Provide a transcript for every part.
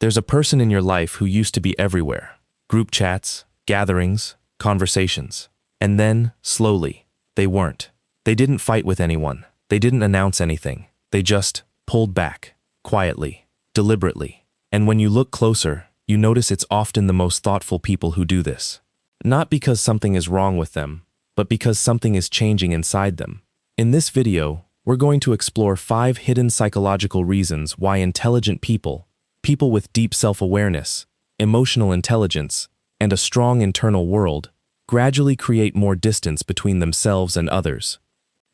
There's a person in your life who used to be everywhere. Group chats, gatherings, conversations. And then, slowly, they weren't. They didn't fight with anyone. They didn't announce anything. They just pulled back, quietly, deliberately. And when you look closer, you notice it's often the most thoughtful people who do this. Not because something is wrong with them, but because something is changing inside them. In this video, we're going to explore 5 hidden psychological reasons why intelligent people with deep self-awareness, emotional intelligence, and a strong internal world, gradually create more distance between themselves and others.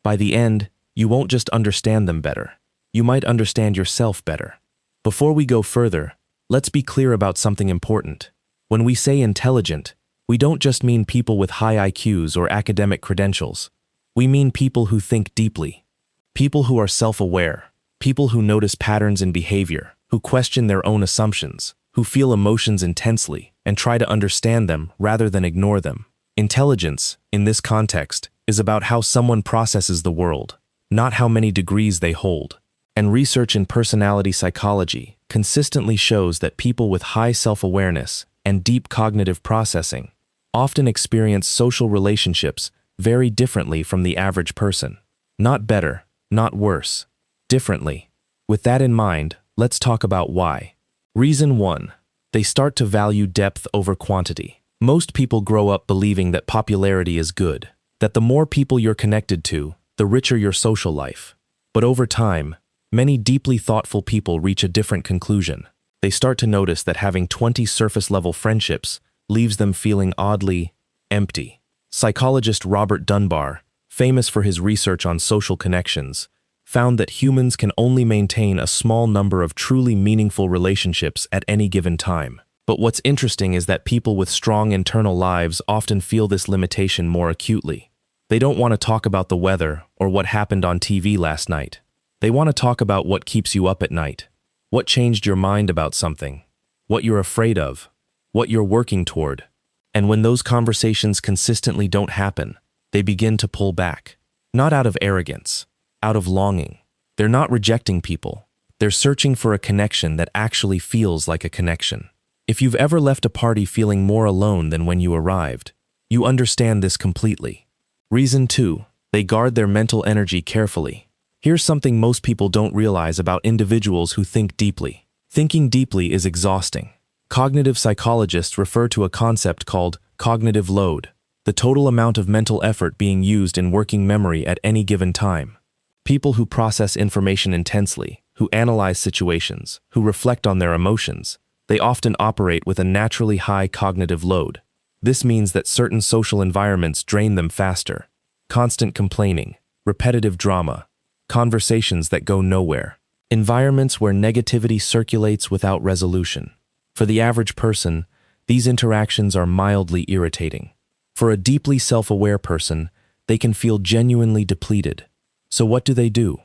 By the end, you won't just understand them better. You might understand yourself better. Before we go further, let's be clear about something important. When we say intelligent, we don't just mean people with high IQs or academic credentials. We mean people who think deeply. People who are self-aware. People who notice patterns in behavior, who question their own assumptions, who feel emotions intensely and try to understand them rather than ignore them. Intelligence, in this context, is about how someone processes the world, not how many degrees they hold. And research in personality psychology consistently shows that people with high self-awareness and deep cognitive processing often experience social relationships very differently from the average person. Not better, not worse, differently. With that in mind, let's talk about why. Reason 1. They start to value depth over quantity. Most people grow up believing that popularity is good, that the more people you're connected to, the richer your social life. But over time, many deeply thoughtful people reach a different conclusion. They start to notice that having 20 surface-level friendships leaves them feeling oddly empty. Psychologist Robert Dunbar, famous for his research on social connections, found that humans can only maintain a small number of truly meaningful relationships at any given time. But what's interesting is that people with strong internal lives often feel this limitation more acutely. They don't want to talk about the weather or what happened on TV last night. They want to talk about what keeps you up at night, what changed your mind about something, what you're afraid of, what you're working toward. And when those conversations consistently don't happen, they begin to pull back. Not out of arrogance, out of longing. They're not rejecting people. They're searching for a connection that actually feels like a connection. If you've ever left a party feeling more alone than when you arrived, you understand this completely. Reason 2. They guard their mental energy carefully. Here's something most people don't realize about individuals who think deeply. Thinking deeply is exhausting. Cognitive psychologists refer to a concept called cognitive load, the total amount of mental effort being used in working memory at any given time. People who process information intensely, who analyze situations, who reflect on their emotions, they often operate with a naturally high cognitive load. This means that certain social environments drain them faster. Constant complaining, repetitive drama, conversations that go nowhere. Environments where negativity circulates without resolution. For the average person, these interactions are mildly irritating. For a deeply self-aware person, they can feel genuinely depleted. So what do?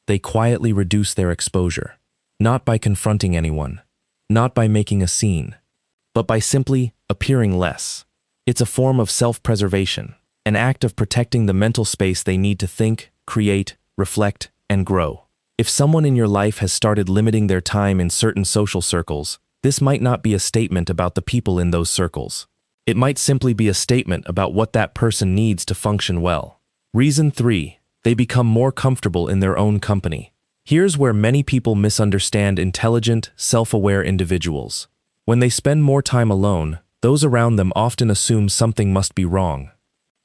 They quietly reduce their exposure, not by confronting anyone, not by making a scene, but by simply appearing less. It's a form of self-preservation, an act of protecting the mental space they need to think, create, reflect, and grow. If someone in your life has started limiting their time in certain social circles, this might not be a statement about the people in those circles. It might simply be a statement about what that person needs to function well. Reason 3. They become more comfortable in their own company. Here's where many people misunderstand intelligent, self-aware individuals. When they spend more time alone, those around them often assume something must be wrong,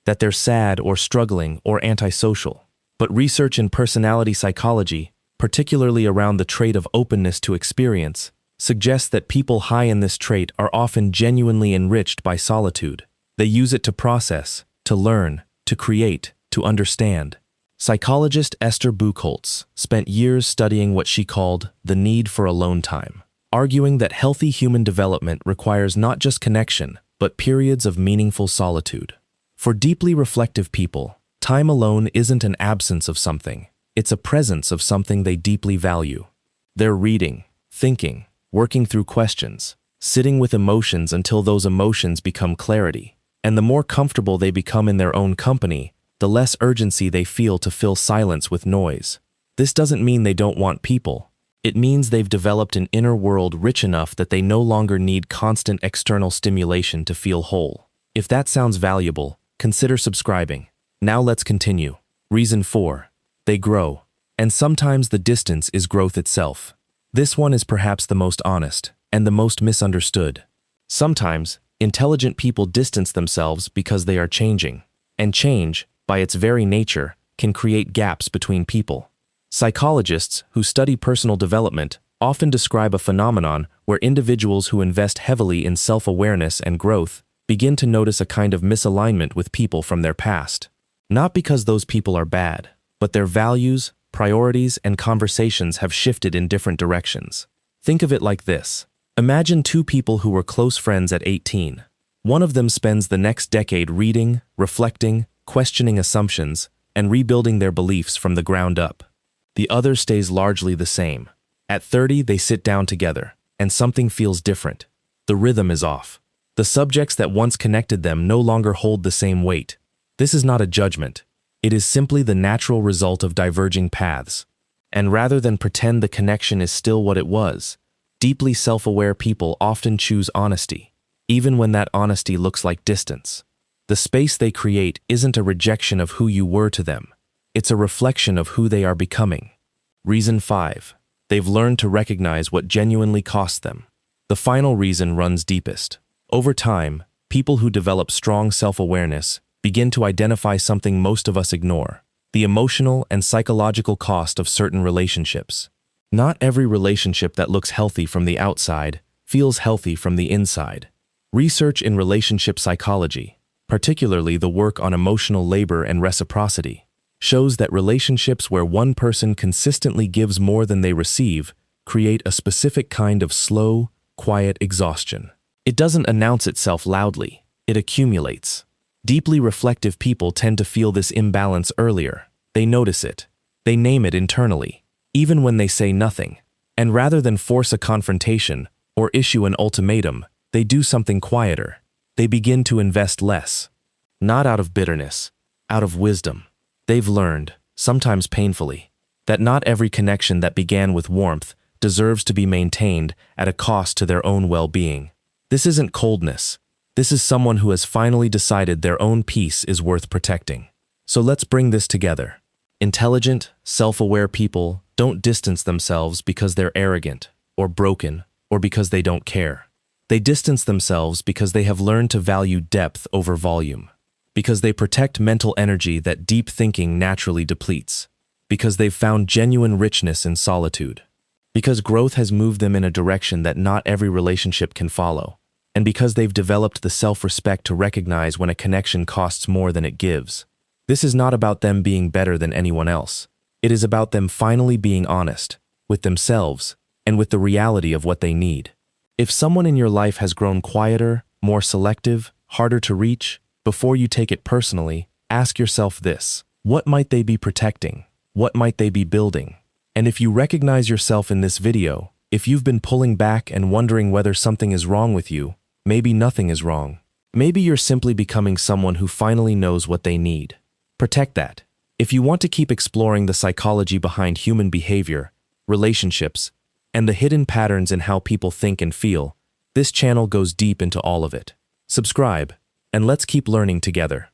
that they're sad or struggling or antisocial. But research in personality psychology, particularly around the trait of openness to experience, suggests that people high in this trait are often genuinely enriched by solitude. They use it to process, to learn, to create, to understand. Psychologist Esther Buchholz spent years studying what she called the need for alone time, arguing that healthy human development requires not just connection, but periods of meaningful solitude. For deeply reflective people, time alone isn't an absence of something, it's a presence of something they deeply value. They're reading, thinking, working through questions, sitting with emotions until those emotions become clarity. And the more comfortable they become in their own company, the less urgency they feel to fill silence with noise. This doesn't mean they don't want people. It means they've developed an inner world rich enough that they no longer need constant external stimulation to feel whole. If that sounds valuable, consider subscribing. Now let's continue. Reason 4. They grow. And sometimes the distance is growth itself. This one is perhaps the most honest and the most misunderstood. Sometimes, intelligent people distance themselves because they are changing. And change, by its very nature, can create gaps between people. Psychologists who study personal development often describe a phenomenon where individuals who invest heavily in self-awareness and growth begin to notice a kind of misalignment with people from their past. Not because those people are bad, but their values, priorities, and conversations have shifted in different directions. Think of it like this. Imagine two people who were close friends at 18. One of them spends the next decade reading, reflecting, questioning assumptions, and rebuilding their beliefs from the ground up. The other stays largely the same. At 30, they sit down together, and something feels different. The rhythm is off. The subjects that once connected them no longer hold the same weight. This is not a judgment. It is simply the natural result of diverging paths. And rather than pretend the connection is still what it was, deeply self-aware people often choose honesty, even when that honesty looks like distance. The space they create isn't a rejection of who you were to them. It's a reflection of who they are becoming. Reason 5. They've learned to recognize what genuinely costs them. The final reason runs deepest. Over time, people who develop strong self-awareness begin to identify something most of us ignore: the emotional and psychological cost of certain relationships. Not every relationship that looks healthy from the outside feels healthy from the inside. Research in relationship psychology, particularly the work on emotional labor and reciprocity, shows that relationships where one person consistently gives more than they receive create a specific kind of slow, quiet exhaustion. It doesn't announce itself loudly, it accumulates. Deeply reflective people tend to feel this imbalance earlier. They notice it. They name it internally, even when they say nothing. And rather than force a confrontation or issue an ultimatum, they do something quieter. They begin to invest less. Not out of bitterness, out of wisdom. They've learned, sometimes painfully, that not every connection that began with warmth deserves to be maintained at a cost to their own well-being. This isn't coldness. This is someone who has finally decided their own peace is worth protecting. So let's bring this together. Intelligent, self-aware people don't distance themselves because they're arrogant or broken or because they don't care. They distance themselves because they have learned to value depth over volume, because they protect mental energy that deep thinking naturally depletes, because they've found genuine richness in solitude, because growth has moved them in a direction that not every relationship can follow, and because they've developed the self-respect to recognize when a connection costs more than it gives. This is not about them being better than anyone else. It is about them finally being honest with themselves and with the reality of what they need. If someone in your life has grown quieter, more selective, harder to reach, before you take it personally, ask yourself this: what might they be protecting? What might they be building? And if you recognize yourself in this video, if you've been pulling back and wondering whether something is wrong with you, maybe nothing is wrong. Maybe you're simply becoming someone who finally knows what they need. Protect that. If you want to keep exploring the psychology behind human behavior, relationships, and the hidden patterns in how people think and feel, this channel goes deep into all of it. Subscribe, and let's keep learning together.